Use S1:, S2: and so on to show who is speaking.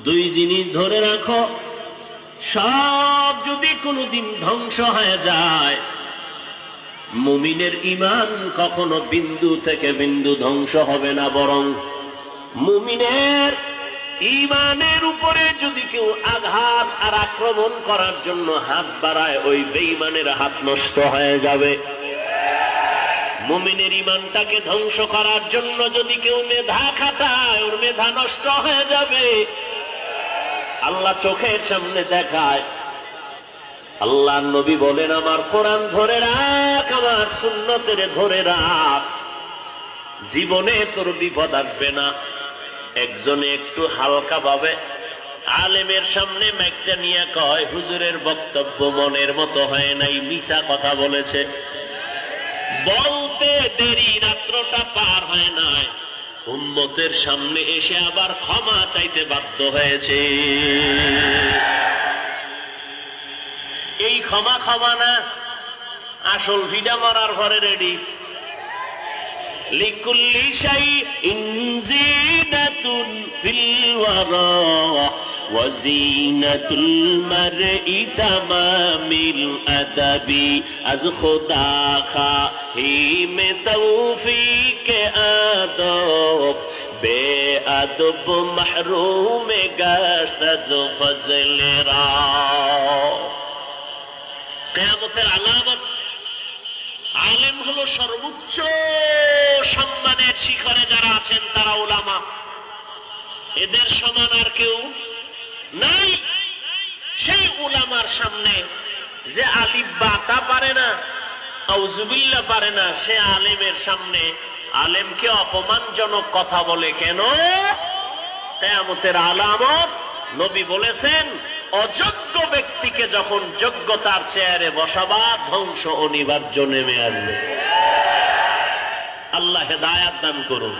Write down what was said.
S1: দুই জিনিস ধরে রাখো, সব যদি কোনোদিন ধ্বংস হয়ে যায়, মুমিনের ঈমান কখনো বিন্দু থেকে বিন্দু ধ্বংস হবে না, বরং মুমিনের ঈমানের উপরে যদি কেউ আঘাত আর আক্রমণ করার জন্য হাত বাড়ায়, ওই বেঈমানের হাত নষ্ট হয়ে যাবে। মুমিনের ঈমানটাকে ধ্বংস করার জন্য যদি কেউ মেধা খাটায়, ওর মেধা নষ্ট হয়ে যাবে। আল্লাহ চোখের সামনে দেখায়, আল্লাহ নবী বলেন, আমার কোরআন ধরে রাখ, আমার সুন্নতের ধরে রাখ, জীবনে তোর বিপদ আসবে না। একজনে একটু হালকা ভাবে আলেমের সামনে মাইকটা নিয়ে কয়, হুজুরের বক্তব্য মনের মতো হয় নাই, মিছা কথা বলেছে। বলতে দেরি, রাত্রটা পার হয় নাই, উম্মতের সামনে এসে আবার ক্ষমা চাইতে বাধ্য হয়েছে। এই ক্ষমা না, আসল ভিডা মারার ঘরে রেডি। লিকুল্লি শাইইন জিনাতুন ফিল ওয়ারা ওয়া জিনাতুল মারই তামামিল আদাবি আজ খোদা খাহিমে তৌফিকে আদব বেআদব মাহরুমে গাশত আজ ফজলেরা। কিয়ামতের আলামত, আলেম হলো সর্বোচ্চ সম্মানের শিখরে যারা আছেন তারা উলামা। এদের সমান আর কেউ নাই। সেই উলামার সামনে যে আলিফ বা তা পারে না, আউযুবিল্লাহ পারে না, সে আলেমের সামনে আলেমকে অপমানজনক কথা বলে কেন? কিয়ামতের আলামত নবী বলেছেন, অযোগ্য ব্যক্তিকে যখন যোগ্যতার চেয়ারে বসাবা, ধ্বংস অনিবার্য নেমে আসবে। আল্লাহ হেদায়াত দান করুন।